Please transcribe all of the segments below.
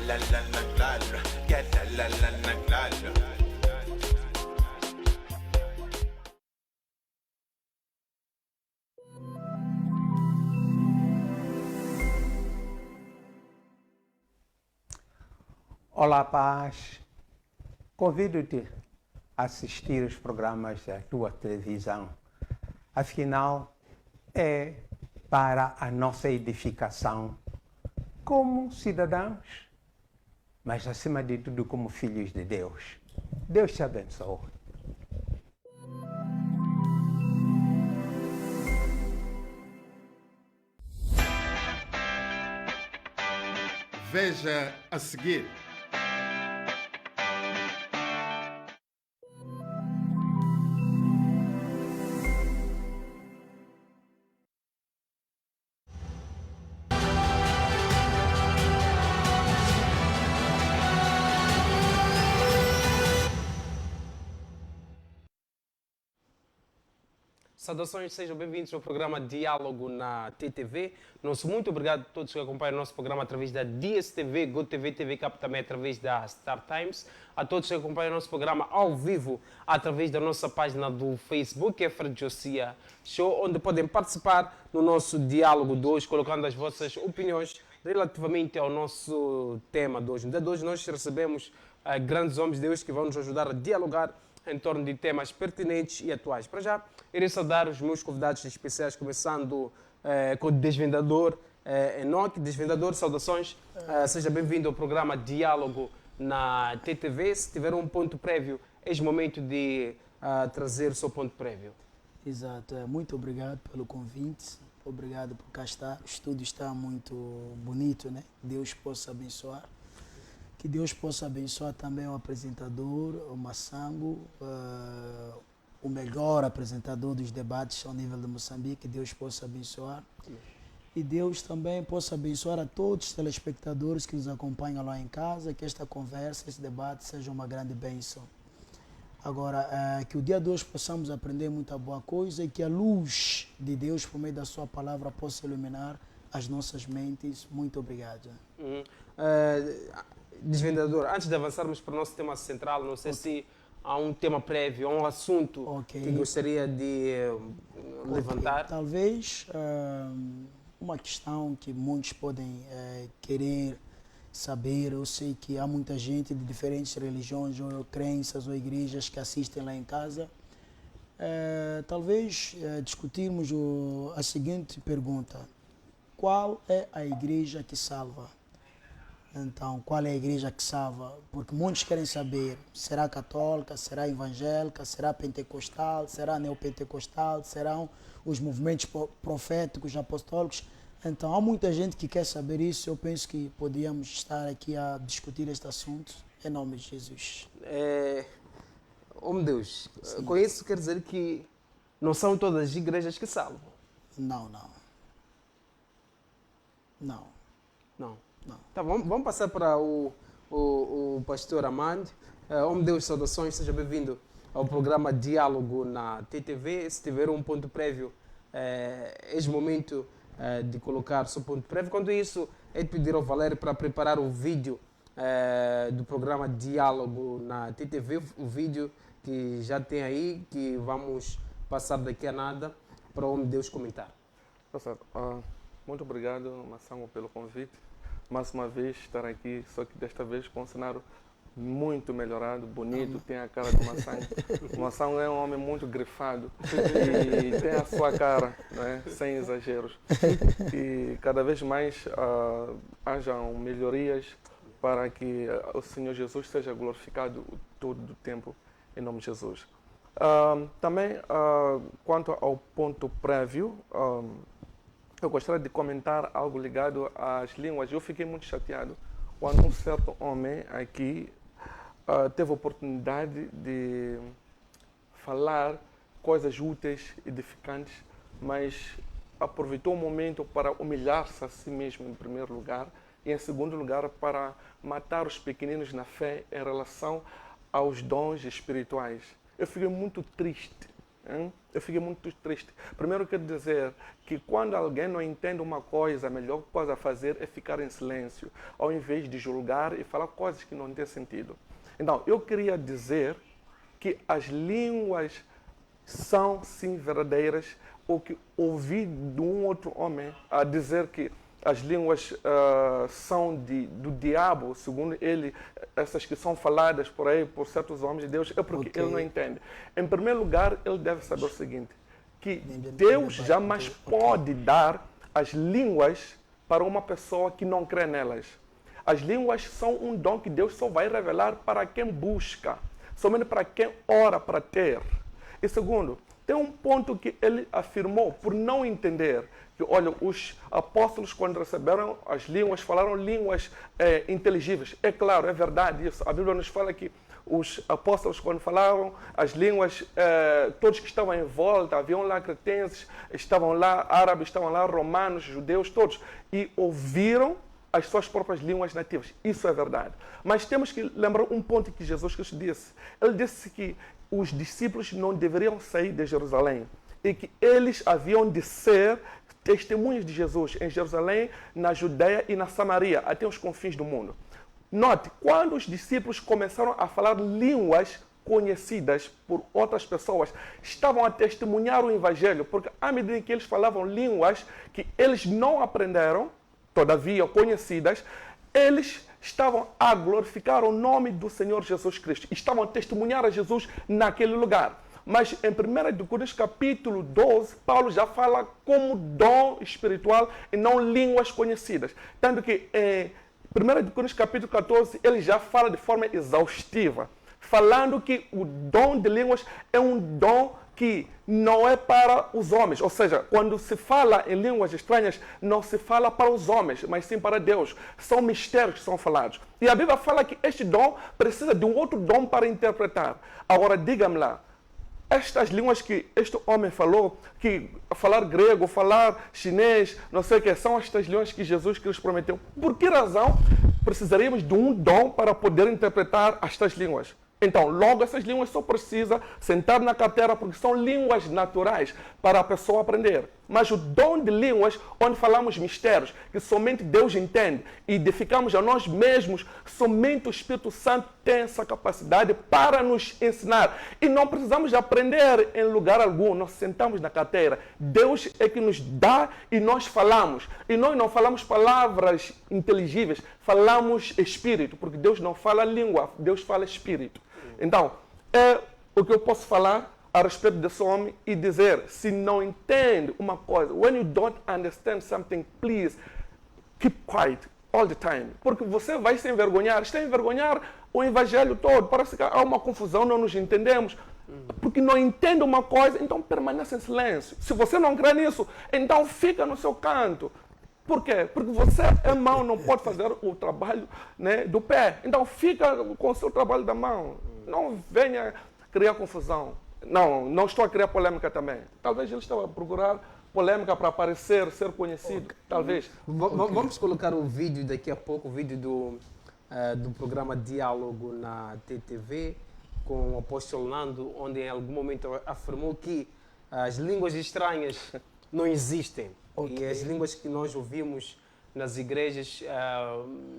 la la la la la, get la la la la la la. Olá, paz. Convido-te a assistir os programas da tua televisão. Afinal, é para a nossa edificação como cidadãos, mas acima de tudo como filhos de Deus. Deus te abençoe. Veja a seguir. Saudações, sejam bem-vindos ao programa Diálogo na TTV. Nosso muito obrigado a todos que acompanham o nosso programa através da DSTV, GoTV, TV Cap também através da Star Times. A todos que acompanham o nosso programa ao vivo através da nossa página do Facebook, é Fred Josia Show, onde podem participar no nosso diálogo de hoje, colocando as vossas opiniões relativamente ao nosso tema de hoje. De hoje nós recebemos grandes homens de Deus que vão nos ajudar a dialogar em torno de temas pertinentes e atuais. Para já, irei saudar os meus convidados especiais, começando com o Desvendador Enoque. Desvendador, saudações. Seja bem-vindo ao programa Diálogo na TTV. Se tiver um ponto prévio, é o momento de trazer o seu ponto prévio. Exato. Muito obrigado pelo convite. Obrigado por cá estar. O estúdio está muito bonito, né? Deus possa abençoar. Que Deus possa abençoar também o apresentador, o Massango, o melhor apresentador dos debates ao nível de Moçambique. Que Deus possa abençoar. E Deus também possa abençoar a todos os telespectadores que nos acompanham lá em casa. Que esta conversa, esse debate seja uma grande bênção. Agora, que o dia de hoje possamos aprender muita boa coisa e que a luz de Deus, por meio da sua palavra, possa iluminar as nossas mentes. Muito obrigado. Desvendador, antes de avançarmos para o nosso tema central, não sei se há um tema prévio, há um assunto que gostaria de levantar. Talvez uma questão que muitos podem querer saber. Eu sei que há muita gente de diferentes religiões ou crenças ou igrejas que assistem lá em casa. Talvez discutirmos a seguinte pergunta: qual é a igreja que salva? Então, qual é a igreja que salva? Porque muitos querem saber, será católica, será evangélica, será pentecostal, será neopentecostal, serão os movimentos proféticos, apostólicos? Então, há muita gente que quer saber isso. Eu penso que podíamos estar aqui a discutir este assunto, em nome de Jesus. Oh meu Deus, com isso quer dizer que não são todas as igrejas que salvam? Não. Tá, vamos passar para o pastor Amand. Oh meu Deus, saudações, seja bem-vindo ao programa Diálogo na TTV. Se tiver um ponto prévio, é o momento de colocar o seu ponto prévio. Quanto a isso, é de pedir ao Valério para preparar o vídeo do programa Diálogo na TTV, o vídeo que já tem aí, que vamos passar daqui a nada para o homem de Deus comentar. Muito obrigado, Massango, pelo convite. Mais uma vez estar aqui, só que desta vez com um cenário muito melhorado, bonito, tem a cara do Massango. O Massango é um homem muito grifado e tem a sua cara, né, sem exageros. E cada vez mais hajam melhorias para que o Senhor Jesus seja glorificado todo o tempo, em nome de Jesus. Também, quanto ao ponto prévio, eu gostaria de comentar algo ligado às línguas. Eu fiquei muito chateado quando um certo homem aqui teve a oportunidade de falar coisas úteis, edificantes, mas aproveitou o momento para humilhar-se a si mesmo em primeiro lugar e em segundo lugar para matar os pequeninos na fé em relação aos dons espirituais. Eu fiquei muito triste Eu fiquei muito triste. Primeiro, quero dizer que quando alguém não entende uma coisa, a melhor coisa a fazer é ficar em silêncio, ao invés de julgar e falar coisas que não têm sentido. Então, eu queria dizer que as línguas são sim verdadeiras, ou que ouvi de um outro homem a dizer que as línguas são do diabo, segundo ele, essas que são faladas por aí por certos homens de Deus, é porque ele não entende. Em primeiro lugar, ele deve saber o seguinte, que Deus jamais pode dar as línguas para uma pessoa que não crê nelas. As línguas são um dom que Deus só vai revelar para quem busca, somente para quem ora para ter. E segundo, tem um ponto que ele afirmou por não entender, que olha, os apóstolos quando receberam as línguas, falaram línguas inteligíveis. É claro, é verdade isso. A Bíblia nos fala que os apóstolos quando falavam as línguas, todos que estavam em volta, haviam lá cretenses, estavam lá árabes, estavam lá romanos, judeus, todos, e ouviram as suas próprias línguas nativas. Isso é verdade. Mas temos que lembrar um ponto que Jesus Cristo disse. Ele disse que os discípulos não deveriam sair de Jerusalém e que eles haviam de ser testemunhas de Jesus em Jerusalém, na Judeia e na Samaria, até os confins do mundo. Note, quando os discípulos começaram a falar línguas conhecidas por outras pessoas, estavam a testemunhar o Evangelho, porque à medida que eles falavam línguas que eles não aprenderam, todavia conhecidas, eles estavam a glorificar o nome do Senhor Jesus Cristo. Estavam a testemunhar a Jesus naquele lugar. Mas em 1 Coríntios capítulo 12, Paulo já fala como dom espiritual e não línguas conhecidas. Tanto que em 1 Coríntios capítulo 14, ele já fala de forma exaustiva, falando que o dom de línguas é um dom que não é para os homens. Ou seja, quando se fala em línguas estranhas, não se fala para os homens, mas sim para Deus. São mistérios que são falados. E a Bíblia fala que este dom precisa de um outro dom para interpretar. Agora, diga-me lá, estas línguas que este homem falou, que falar grego, falar chinês, não sei o que, são estas línguas que Jesus Cristo prometeu. Por que razão precisaríamos de um dom para poder interpretar estas línguas? Então, logo, essas línguas só precisa sentar na carteira porque são línguas naturais para a pessoa aprender. Mas o dom de línguas, onde falamos mistérios, que somente Deus entende, e edificamos a nós mesmos, somente o Espírito Santo tem essa capacidade para nos ensinar. E não precisamos de aprender em lugar algum, nós sentamos na carteira. Deus é que nos dá e nós falamos. E nós não falamos palavras inteligíveis, falamos espírito, porque Deus não fala língua, Deus fala espírito. Então, é o que eu posso falar a respeito desse homem e dizer, se não entende uma coisa, when you don't understand something, please keep quiet all the time. Porque você vai se envergonhar, está a envergonhar o evangelho todo. Parece que há uma confusão, não nos entendemos. Porque não entende uma coisa, então permanece em silêncio. Se você não crê nisso, então fica no seu canto. Por quê? Porque você é mão, não pode fazer o trabalho, né, do pé. Então fica com o seu trabalho da mão. Não venha criar confusão. Não estou a criar polêmica também. Talvez ele estava a procurar polêmica para aparecer, ser conhecido. Okay. Talvez. Vamos colocar o vídeo daqui a pouco, o vídeo do programa Diálogo na TTV com o apóstolo Nando, onde em algum momento afirmou que as línguas estranhas não existem. Okay. E as línguas que nós ouvimos nas igrejas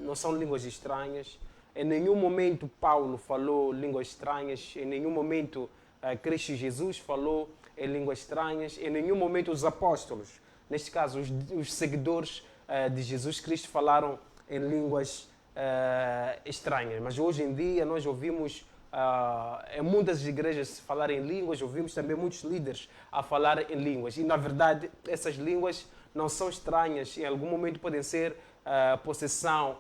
não são línguas estranhas. Em nenhum momento Paulo falou línguas estranhas, em nenhum momento Cristo Jesus falou em línguas estranhas, em nenhum momento os apóstolos, neste caso os seguidores de Jesus Cristo, falaram em línguas estranhas. Mas hoje em dia nós ouvimos em muitas igrejas falar em línguas, ouvimos também muitos líderes a falar em línguas. E na verdade essas línguas não são estranhas, em algum momento podem ser possessão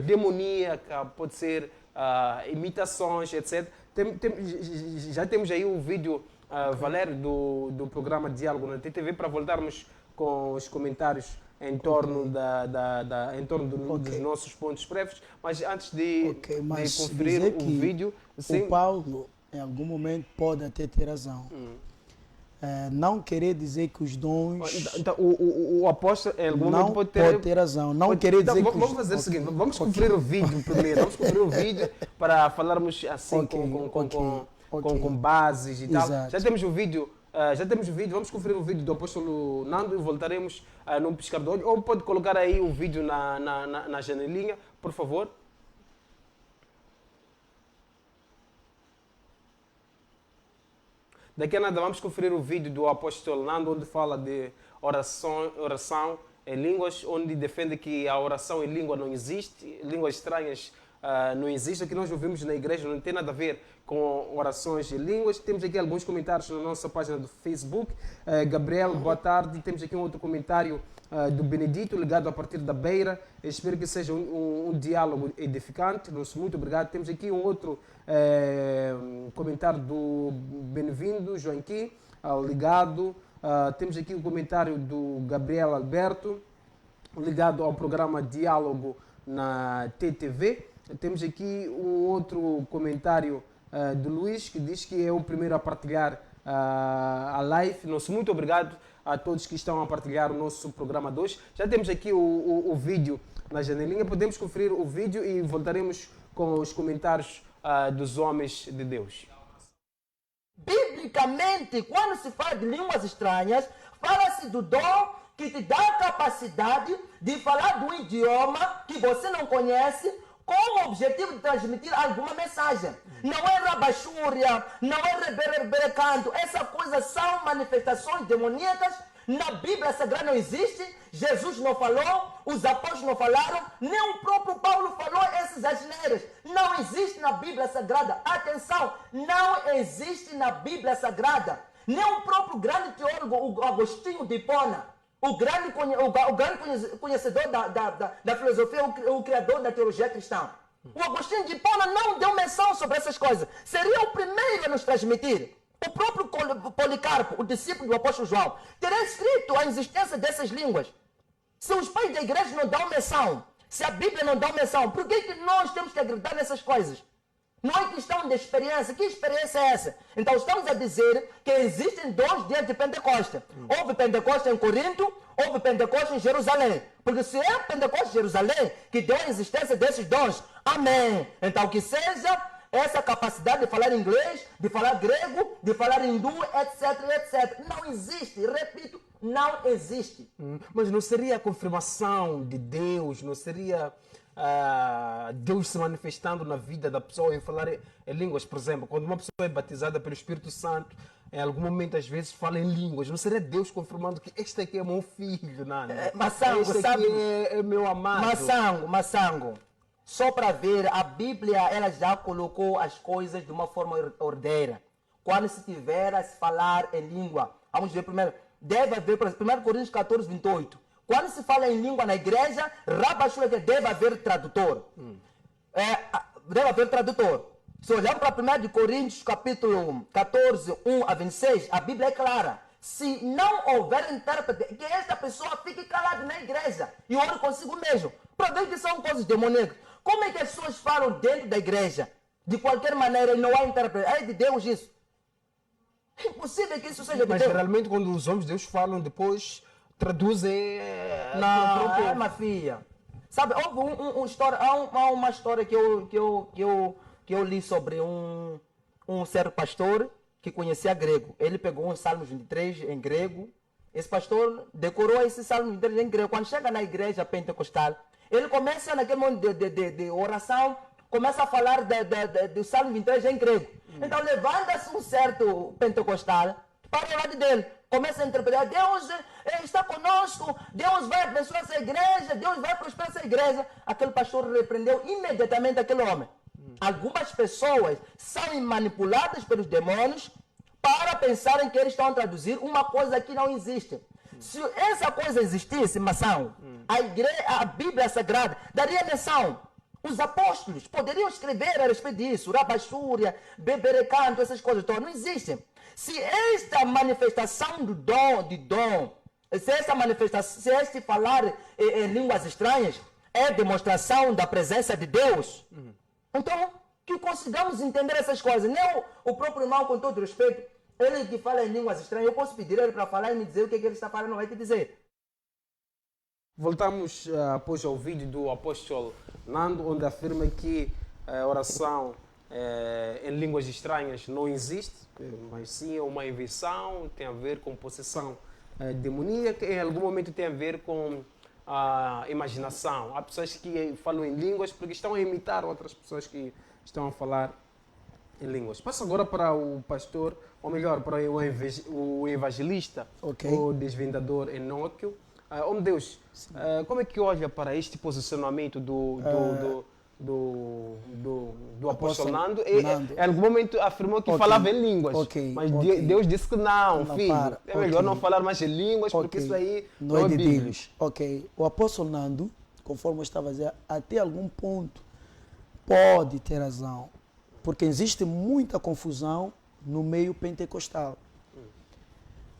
demoníaca, pode ser imitações, etc. Já temos aí o vídeo, Valério, do programa Diálogo na TTV, para voltarmos com os comentários em torno, dos nossos pontos prévios. Mas antes de conferir o vídeo... Sim. O Paulo, em algum momento, pode até ter razão. Não querer dizer que os dons... Então, o apóstolo, em algum momento, pode ter razão. Não querer dizer que vamos fazer o seguinte, vamos conferir o vídeo primeiro. Vamos conferir o vídeo para falarmos assim Ok. com bases e tal. Exato. Já temos o vídeo, vamos conferir o vídeo do apóstolo Nando e voltaremos num piscar de olho. Ou pode colocar aí o vídeo na janelinha, por favor. Daqui a nada vamos conferir o vídeo do apóstolo Nando, onde fala de oração em línguas, onde defende que a oração em língua não existe, línguas estranhas não existem. O que nós ouvimos na igreja não tem nada a ver com orações em línguas. Temos aqui alguns comentários na nossa página do Facebook. Gabriel, boa tarde. Temos aqui um outro comentário do Benedito, ligado a partir da Beira. Eu espero que seja um diálogo edificante. Nosso muito obrigado. Temos aqui um outro comentário do Bem-vindo, Joaquim, ligado. Temos aqui um comentário do Gabriel Alberto, ligado ao programa Diálogo na TTV. Temos aqui um outro comentário do Luís, que diz que é o primeiro a partilhar a live. Nosso muito obrigado a todos que estão a partilhar o nosso programa de hoje. Já temos aqui o vídeo na janelinha. Podemos conferir o vídeo e voltaremos com os comentários dos homens de Deus. Biblicamente, quando se fala de línguas estranhas, fala-se do dom que te dá a capacidade de falar de um idioma que você não conhece, com o objetivo de transmitir alguma mensagem. Não é rabachúria, não é reberecanto. Essas coisas são manifestações demoníacas. Na Bíblia Sagrada não existe. Jesus não falou, os apóstolos não falaram, nem o próprio Paulo falou essas asneiras. Não existe na Bíblia Sagrada. Atenção, não existe na Bíblia Sagrada. Nem o próprio grande teólogo, o Agostinho de Hipona, o grande conhecedor da filosofia, o criador da teologia cristã. O Agostinho de Hipona não deu menção sobre essas coisas. Seria o primeiro a nos transmitir. O próprio Policarpo, o discípulo do apóstolo João, teria escrito a existência dessas línguas. Se os pais da igreja não dão menção, se a Bíblia não dá menção, por que nós temos que acreditar nessas coisas? Não é questão de experiência. Que experiência é essa? Então estamos a dizer que existem 2 dias de Pentecostes. Houve Pentecostes em Corinto, houve Pentecostes em Jerusalém. Porque se é Pentecostes em Jerusalém que deu a existência desses dons, amém. Então que seja essa capacidade de falar inglês, de falar grego, de falar hindu, etc, etc. Não existe, repito, não existe. Mas não seria a confirmação de Deus, não seria Deus se manifestando na vida da pessoa em falar em línguas? Por exemplo, quando uma pessoa é batizada pelo Espírito Santo, em algum momento às vezes fala em línguas. Não seria Deus confirmando que este aqui é meu filho, Nando? Massango, este sabe? aqui é meu amado. Massango. Só para ver, a Bíblia ela já colocou as coisas de uma forma ordeira. Quando se tiver a se falar em língua, vamos ver primeiro, deve haver, 1 Coríntios 14, 28. Quando se fala em língua na igreja, deve haver tradutor. Deve haver tradutor. Se olharmos para 1 Coríntios capítulo 14, 1 a 26, a Bíblia é clara. Se não houver intérprete, que esta pessoa fique calada na igreja e ore consigo mesmo. Para ver que são coisas demoníacas. Como é que as pessoas falam dentro da igreja? De qualquer maneira, e não há intérprete. É de Deus isso. É impossível que isso seja de Mas Deus. geralmente quando os homens de Deus falam, depois traduzem. Não, minha filha. Sabe, houve história, há uma história que eu li sobre um certo pastor que conhecia grego. Ele pegou um Salmos 23 em grego. Esse pastor decorou esse Salmo 23 em grego. Quando chega na igreja pentecostal, ele começa naquele momento de oração, começa a falar do Salmo 23 em grego. Então levanta-se um certo pentecostal para o lado dele. Começa a interpretar, Deus está conosco, Deus vai abençoar essa igreja, Deus vai prosperar essa igreja. Aquele pastor repreendeu imediatamente aquele homem. Algumas pessoas são manipuladas pelos demônios para pensarem que eles estão a traduzir uma coisa que não existe. Se essa coisa existisse, Mação, a Bíblia Sagrada daria menção. Os apóstolos poderiam escrever a respeito disso, rabachúria, beberecanto, essas coisas todas. Não existem. Se esta manifestação do dom, se este falar em línguas estranhas é demonstração da presença de Deus, então que consigamos entender essas coisas. Nem o próprio irmão, com todo respeito, ele que fala em línguas estranhas, eu posso pedir ele para falar e me dizer o que ele está falando, não vai te dizer. Voltamos após ao vídeo do apóstolo Nando, onde afirma que a oração em línguas estranhas não existe, mas sim é uma invenção, tem a ver com possessão demoníaca, em algum momento tem a ver com a imaginação. Há pessoas que falam em línguas porque estão a imitar outras pessoas que estão a falar em línguas. Passo agora para o pastor, ou melhor, para o evangelista, Ok. o desvendador Enóquio. Homem de Deus, como é que olha para este posicionamento do apóstolo Nando? Nando. Em algum momento afirmou que Ok. falava em línguas, Ok, mas ok. Deus disse que não, Não, filho. para. É melhor Ok. não falar mais em línguas, porque Ok. isso aí não é de bíblico. Deus. Ok. O apóstolo Nando, conforme eu estava a dizer, até algum ponto pode ter razão. Porque existe muita confusão no meio pentecostal.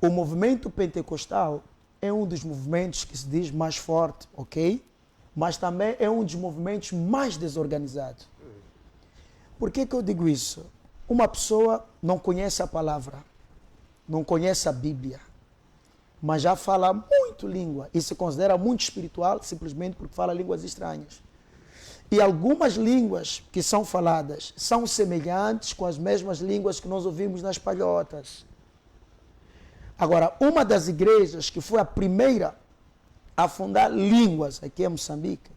O movimento pentecostal é um dos movimentos que se diz mais forte, ok? Mas também é um dos movimentos mais desorganizados. Por que eu digo isso? Uma pessoa não conhece a palavra, não conhece a Bíblia, mas já fala muito língua e se considera muito espiritual simplesmente porque fala línguas estranhas. E algumas línguas que são faladas são semelhantes com as mesmas línguas que nós ouvimos nas palhotas. Agora, uma das igrejas que foi a primeira a fundar línguas aqui em Moçambique,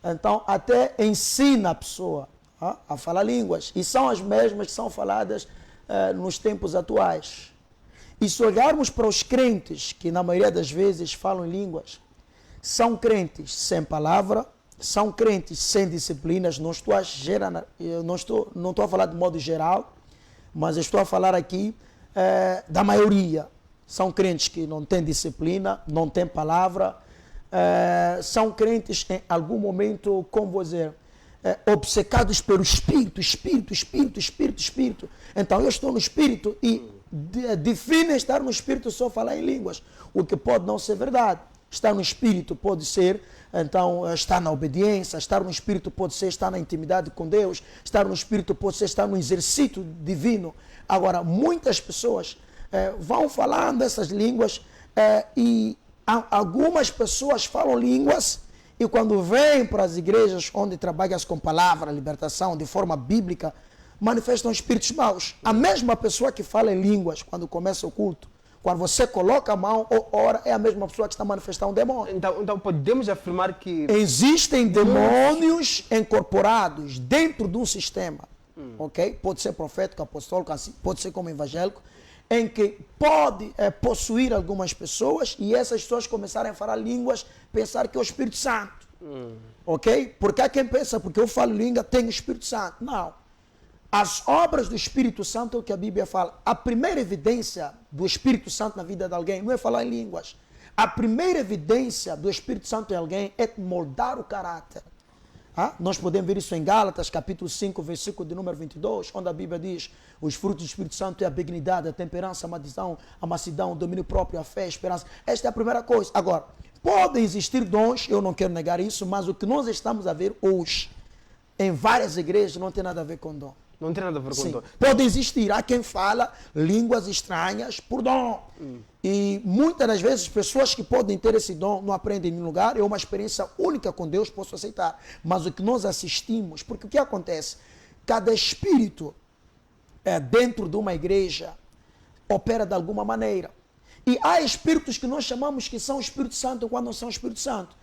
então até ensina a pessoa a falar línguas. E são as mesmas que são faladas nos tempos atuais. E se olharmos para os crentes, que na maioria das vezes falam em línguas, são crentes sem palavra, são crentes sem disciplinas. Não estou a falar de modo geral, mas estou a falar aqui da maioria. São crentes que não têm disciplina, não têm palavra, são crentes em algum momento, como vou dizer, obcecados pelo espírito. Então eu estou no espírito e define estar no espírito só falar em línguas, o que pode não ser verdade. Estar no espírito pode ser, então, estar na obediência. Estar no espírito pode ser estar na intimidade com Deus. Estar no espírito pode ser estar no exercício divino. Agora, muitas pessoas vão falando essas línguas e algumas pessoas falam línguas e quando vêm para as igrejas onde trabalham com palavra, libertação, de forma bíblica, manifestam espíritos maus. A mesma pessoa que fala em línguas quando começa o culto, quando você coloca a mão ou ora, é a mesma pessoa que está manifestando um demônio. Então podemos afirmar que Existem demônios incorporados dentro de um sistema, ok? Pode ser profético, apostólico, assim, pode ser como evangélico, em que pode possuir algumas pessoas e essas pessoas começarem a falar línguas, pensar que é o Espírito Santo, ok? Porque há quem pensa, porque eu falo língua, tenho o Espírito Santo. Não. As obras do Espírito Santo é o que a Bíblia fala. A primeira evidência do Espírito Santo na vida de alguém não é falar em línguas. A primeira evidência do Espírito Santo em alguém é moldar o caráter. Nós podemos ver isso em Gálatas, capítulo 5, versículo de número 22, onde a Bíblia diz: os frutos do Espírito Santo é a benignidade, a temperança, a mansidão, o domínio próprio, a fé, a esperança. Esta é a primeira coisa. Agora, podem existir dons, eu não quero negar isso, mas o que nós estamos a ver hoje, em várias igrejas, não tem nada a ver com dom. não tem nada a ver com Sim. dom. Pode existir, há quem fala línguas estranhas por dom. E muitas das vezes pessoas que podem ter esse dom não aprendem em nenhum lugar, é uma experiência única com Deus, posso aceitar. Mas o que nós assistimos, porque o que acontece? Cada espírito dentro de uma igreja opera de alguma maneira. E há espíritos que nós chamamos que são Espírito Santo quando não são Espírito Santo.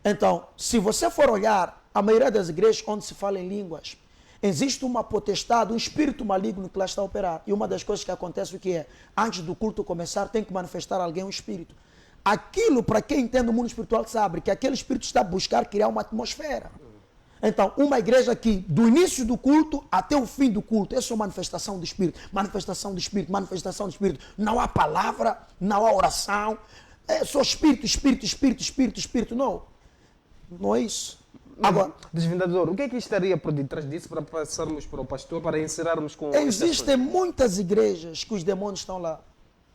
Então, se você for olhar a maioria das igrejas onde se fala em línguas, existe uma potestade, um espírito maligno que lá está a operar. E uma das coisas que acontece o que é? Antes do culto começar, tem que manifestar alguém um espírito. Aquilo, para quem entende o mundo espiritual, sabe que aquele espírito está a buscar criar uma atmosfera. Então, uma igreja que, do início do culto até o fim do culto, é só manifestação do Espírito, manifestação do Espírito, manifestação do Espírito. Não há palavra, não há oração, é só Espírito, Espírito, Espírito, Espírito, Espírito. Não, não é isso. Agora, Desvendador, o que é que estaria por detrás disso para passarmos para o pastor, para encerrarmos com existem muitas igrejas que os demônios estão lá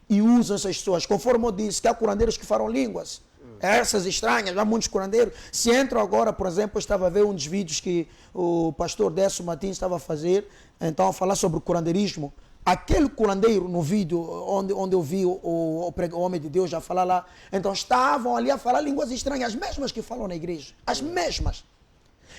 e usam essas pessoas. Conforme eu disse, que há curandeiros que falam línguas. Essas estranhas, há muitos curandeiros. Se entram agora, por exemplo, eu estava a ver um dos vídeos que o pastor Décio Martins estava a fazer, então a falar sobre o curandeirismo. Aquele curandeiro no vídeo onde eu vi o homem de Deus já falar lá, então estavam ali a falar línguas estranhas, as mesmas que falam na igreja, as mesmas.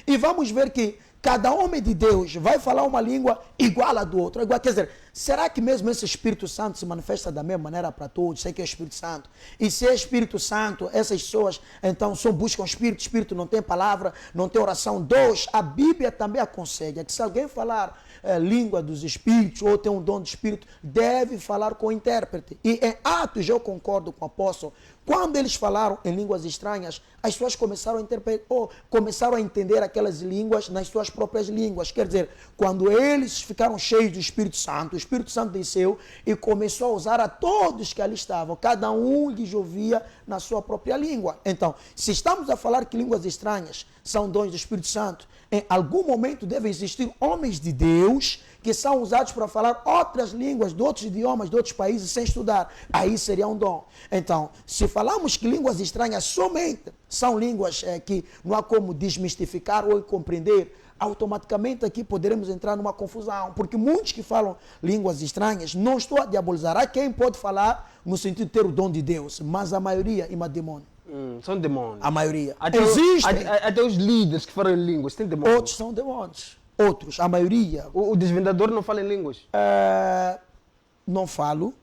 E vamos ver que cada homem de Deus vai falar uma língua igual à do outro. Igual, quer dizer, será que mesmo esse Espírito Santo se manifesta da mesma maneira para todos? Sei que é Espírito Santo. E se é Espírito Santo, essas pessoas então só buscam Espírito. Espírito não tem palavra, não tem oração. 2, a Bíblia também aconselha que se alguém falar língua dos Espíritos ou tem um dom de Espírito, deve falar com o intérprete. E em Atos eu concordo com o apóstolo. Quando eles falaram em línguas estranhas, as pessoas começaram a interpretar, ou começaram a entender aquelas línguas nas suas próprias línguas. Quer dizer, quando eles ficaram cheios do Espírito Santo, o Espírito Santo desceu e começou a usar a todos que ali estavam. Cada um lhes ouvia na sua própria língua. Então, se estamos a falar que línguas estranhas são dons do Espírito Santo, em algum momento devem existir homens de Deus que são usados para falar outras línguas, de outros idiomas, de outros países, sem estudar. Aí seria um dom. Então, se falamos que línguas estranhas somente são línguas que não há como desmistificar ou compreender, automaticamente aqui poderemos entrar numa confusão. Porque muitos que falam línguas estranhas, não estou a diabolizar. Há quem pode falar no sentido de ter o dom de Deus, mas a maioria é demônio. São demônios. A maioria. Existem. Até os líderes que falam em línguas têm demônios. Outros são demônios. Outros, a maioria. O desvendador não fala em línguas? Não falo,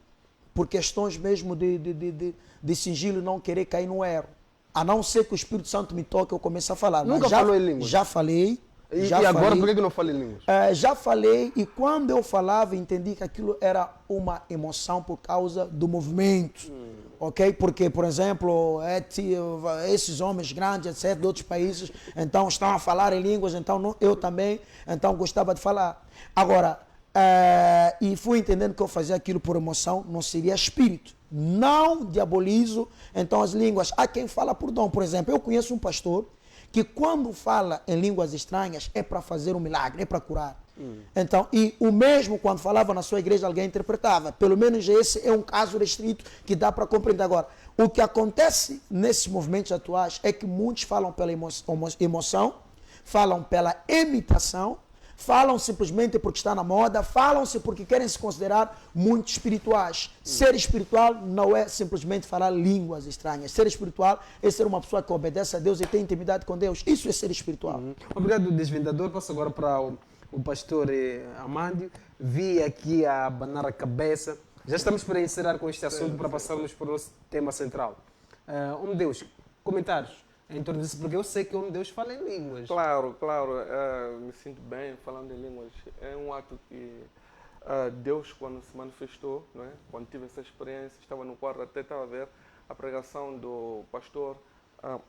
por questões mesmo de sigilo, não querer cair no erro. A não ser que o Espírito Santo me toque, eu comece a falar. Nunca falou em línguas? Já falei. E agora por que não fala em línguas? Já falei, e quando eu falava, entendi que aquilo era uma emoção por causa do movimento. Ok? Porque, por exemplo, esses homens grandes, etc., de outros países, então estão a falar em línguas, então eu também então gostava de falar. Agora, e fui entendendo que eu fazia aquilo por emoção, não seria espírito. Não diabolizo, então, as línguas. Há quem fala por dom. Por exemplo, eu conheço um pastor que quando fala em línguas estranhas é para fazer um milagre, é para curar. Então, e o mesmo quando falava na sua igreja, alguém interpretava. Pelo menos esse é um caso restrito que dá para compreender. Agora, o que acontece nesses movimentos atuais é que muitos falam pela emoção, falam pela imitação, falam simplesmente porque está na moda, falam-se porque querem se considerar muito espirituais. Ser espiritual não é simplesmente falar línguas estranhas. Ser espiritual é ser uma pessoa que obedece a Deus e tem intimidade com Deus. Isso é ser espiritual. Obrigado, desvendador. Passo agora para o pastor Amandio. Vi aqui a abanar a cabeça. Já estamos para encerrar com este assunto, para passarmos para o nosso tema central. Deus, comentários em torno disso, porque eu sei que Deus fala em línguas. Claro, me sinto bem falando em línguas. É um ato que Deus, quando se manifestou, não é? Quando tive essa experiência, estava no quarto, até estava a ver a pregação do pastor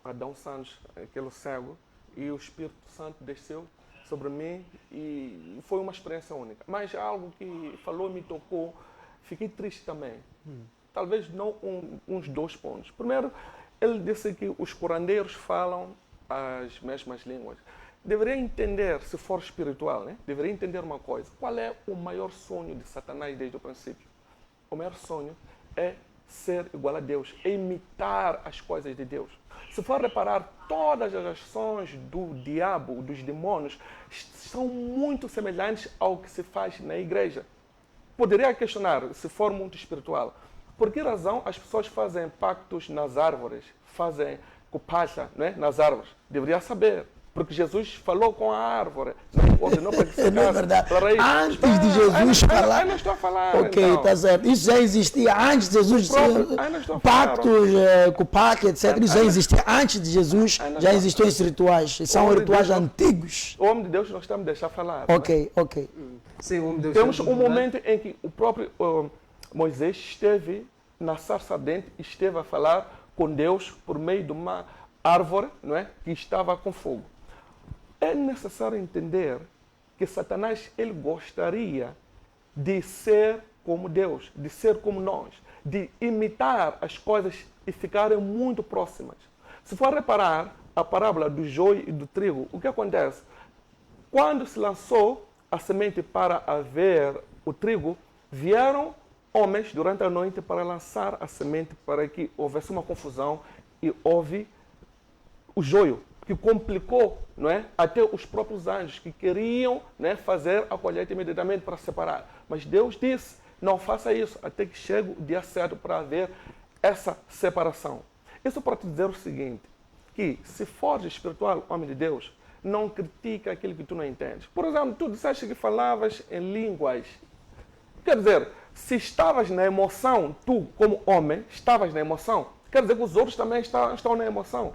Adão Santos, aquele cego, e o Espírito Santo desceu sobre mim e foi uma experiência única. Mas algo que falou me tocou, fiquei triste também. Talvez não uns 2 pontos. Primeiro, ele disse que os curandeiros falam as mesmas línguas. Deveria entender, se for espiritual, né? Deveria entender uma coisa. Qual é o maior sonho de Satanás desde o princípio? O maior sonho é ser igual a Deus, é imitar as coisas de Deus. Se for reparar, todas as ações do diabo, dos demônios, são muito semelhantes ao que se faz na igreja. Poderia questionar, se for muito espiritual, por que razão as pessoas fazem pactos nas árvores, fazem cupacha, né, nas árvores? Deveria saber, porque Jesus falou com a árvore, ordenou para que se Não é verdade. Antes de Jesus falar... Aí não estou a falar, Ok, está então. certo. Isso já existia antes de Jesus. Pactos, cupacha, etc. Isso já existia antes de Jesus. Já existiam esses rituais. São rituais antigos. O homem de Deus, nós estamos a deixar falar. Ok. Sim, o homem de Deus. Temos um momento em que o próprio Moisés esteve na sarça ardente, esteve a falar com Deus por meio de uma árvore, não é, que estava com fogo. É necessário entender que Satanás ele gostaria de ser como Deus, de ser como nós, de imitar as coisas e ficarem muito próximas. Se for reparar a parábola do joio e do trigo, o que acontece? Quando se lançou a semente para haver o trigo, vieram homens durante a noite para lançar a semente para que houvesse uma confusão e houve o joio, que complicou, não é? Até os próprios anjos que queriam, né, fazer a colheita imediatamente para separar. Mas Deus disse, não faça isso até que chegue o dia certo para haver essa separação. Isso para te dizer o seguinte, que se for espiritual, homem de Deus, não critica aquilo que tu não entendes. Por exemplo, tu disseste que falavas em línguas. Quer dizer, se estavas na emoção, tu como homem, estavas na emoção, quer dizer que os outros também estão na emoção.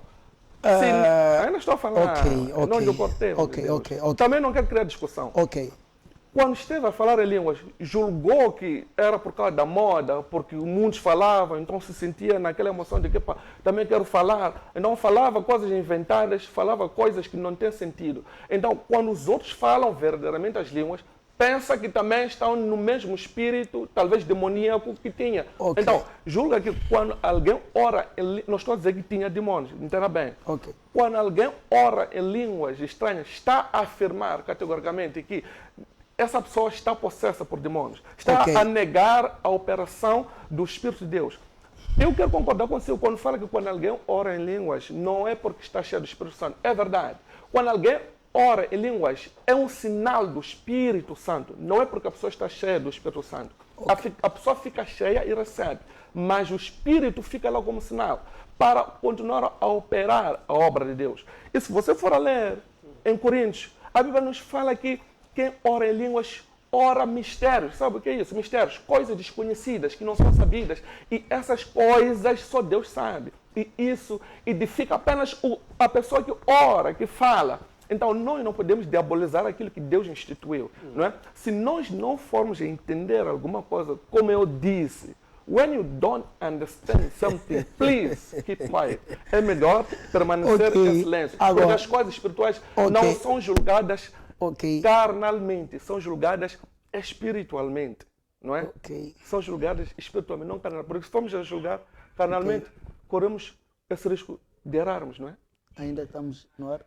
Ainda estou a falar, não lhe cortei. Ok. Também não quero criar discussão. Ok. Quando esteve a falar em línguas, julgou que era por causa da moda, porque muitos falavam, então se sentia naquela emoção de que também quero falar. Então falava coisas inventadas, falava coisas que não têm sentido. Então, quando os outros falam verdadeiramente as línguas, pensa que também estão no mesmo espírito, talvez demoníaco que tinha. Okay. Então, julga que quando alguém ora, não estou a dizer que tinha demônios, entenda bem. Okay. Quando alguém ora em línguas estranhas, está a afirmar categoricamente que essa pessoa está possessa por demônios. Está a negar a operação do Espírito de Deus. Eu quero concordar com você quando fala que quando alguém ora em línguas, não é porque está cheio do Espírito Santo. É verdade. Quando alguém ora em línguas, é um sinal do Espírito Santo. Não é porque a pessoa está cheia do Espírito Santo. A pessoa fica cheia e recebe. Mas o Espírito fica lá como sinal para continuar a operar a obra de Deus. E se você for a ler em Coríntios, a Bíblia nos fala que quem ora em línguas, ora mistérios. Sabe o que é isso? Mistérios, coisas desconhecidas, que não são sabidas. E essas coisas só Deus sabe. E isso edifica apenas a pessoa que ora, que fala. Então, nós não podemos diabolizar aquilo que Deus instituiu. Não é? Se nós não formos entender alguma coisa, como eu disse, when you don't understand something, please keep quiet. É melhor permanecer em silêncio. Porque as coisas espirituais não são julgadas carnalmente, são julgadas espiritualmente, não é? São julgadas espiritualmente, não carnalmente. Porque se formos a julgar carnalmente, corremos esse risco de errarmos, não é? Ainda estamos no ar?